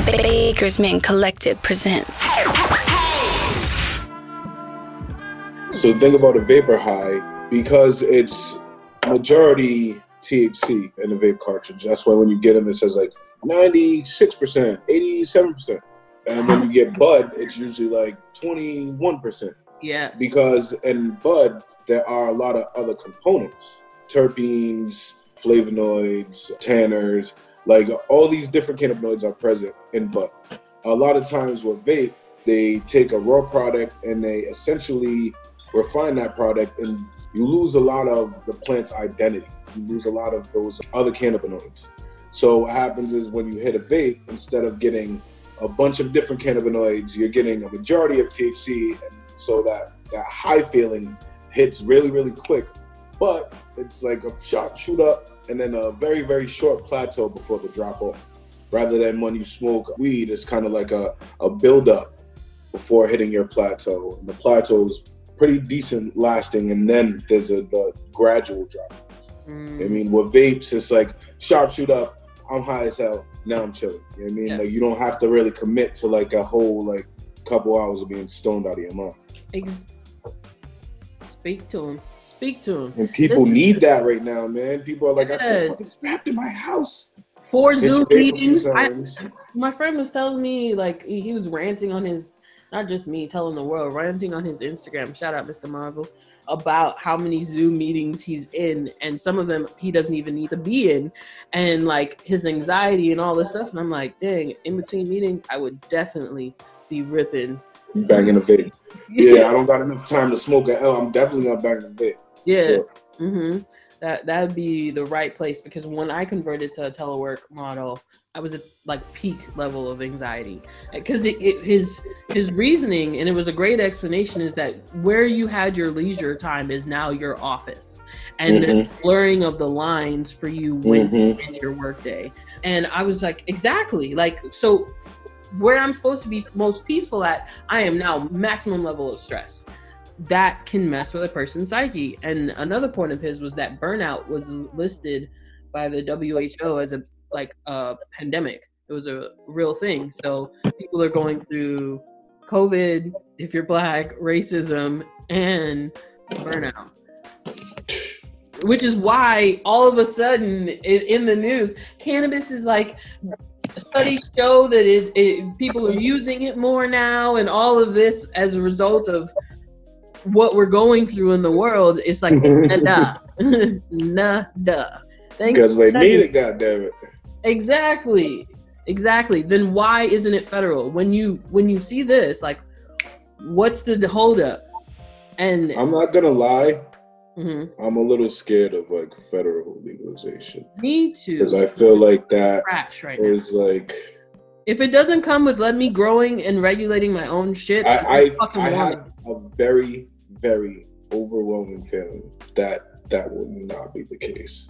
Bakersman Collective presents. So think about a vapor high, because it's majority THC in the vape cartridge. That's why when you get them, it says like 96%, 87%. And when you get bud, it's usually like 21%. Yeah. Because in bud, there are a lot of other components. Terpenes, flavonoids, tanners, like all these different cannabinoids are present in bud. A lot of times with vape, they take a raw product and they essentially refine that product, and you lose a lot of the plant's identity. You lose a lot of those other cannabinoids. So what happens is when you hit a vape, instead of getting a bunch of different cannabinoids, you're getting a majority of THC, and so that high feeling hits really, really quick. But it's like a sharp shoot up and then a very, very short plateau before the drop off. Rather than when you smoke weed, it's kind of like a build up before hitting your plateau. And the plateau is pretty decent lasting, and then there's the gradual drop. I mean, with vapes, it's like sharp shoot up, I'm high as hell, now I'm chilling. You know what I mean? Yeah. Like, you don't have to really commit to like a whole like couple hours of being stoned out of your mind. Speak to him. Speak to him. And people need that right now, man. People are like, I feel fucking trapped in my house. 4 Zoom meetings. My friend was telling me, like, he was ranting on his, not just me, telling the world, ranting on his Instagram, shout out Mr. Marvel, about how many Zoom meetings he's in, and some of them he doesn't even need to be in, and like his anxiety and all this stuff. And I'm like, dang, in between meetings, I would definitely be ripping. Banging a vape. Yeah, I don't got enough time to smoke an L. I'm definitely not banging a vape. Yeah. Sure. That'd be the right place, because when I converted to a telework model, I was at like peak level of anxiety, because his reasoning, and it was a great explanation, is that where you had your leisure time is now your office, and there's blurring of the lines for you when you end your workday. And I was like, exactly, like, so where I'm supposed to be most peaceful at, I am now maximum level of stress. That can mess with a person's psyche. And another point of his was that burnout was listed by the WHO as a pandemic. It was a real thing. So people are going through COVID, if you're Black, racism, and burnout. Which is why all of a sudden in the news, cannabis is like, studies show that people are using it more now, and all of this as a result of what we're going through in the world. It's like, nada. Because we need it, goddammit. Exactly. Then why isn't it federal? When you see this, like, what's the holdup? And I'm not gonna lie, I'm a little scared of like federal legalization. Me too. Because I feel like that is now. like, if it doesn't come with let me growing and regulating my own shit, I have a very, very overwhelming feeling that will not be the case.